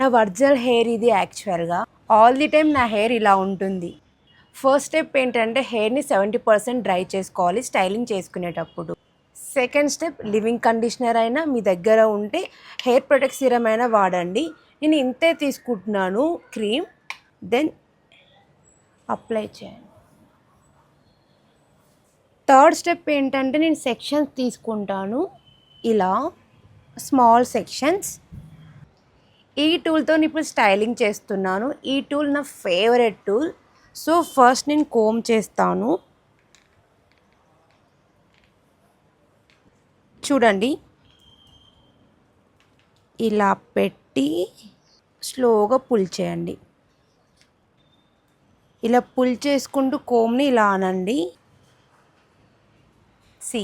నా original hair ఇది యాక్చువల్గా. ఆల్ ది టైమ్ నా హెయిర్ ఇలా ఉంటుంది. ఫస్ట్ స్టెప్ ఏంటంటే హెయిర్ని 70% డ్రై చేసుకోవాలి స్టైలింగ్ చేసుకునేటప్పుడు. సెకండ్ స్టెప్ లివింగ్ కండిషనర్ అయినా మీ దగ్గర ఉంటే హెయిర్ ప్రొటెక్ట్ సీరం అయినా వాడండి. నేను ఇంతే తీసుకుంటున్నాను క్రీమ్. దెన్ అప్లై చేయండి. థర్డ్ స్టెప్ ఏంటంటే నేను సెక్షన్స్ తీసుకుంటాను, ఇలా స్మాల్ సెక్షన్స్. ఈ టూల్తో ఇప్పుడు స్టైలింగ్ చేస్తున్నాను. ఈ టూల్ నా ఫేవరెట్ టూల్. సో ఫస్ట్ నేను కోమ్ చేస్తాను. చూడండి, ఇలా పెట్టి స్లోగా పుల్ చేయండి. ఇలా పుల్ చేసుకుంటూ కోమ్ని ఇలా అనండి. సి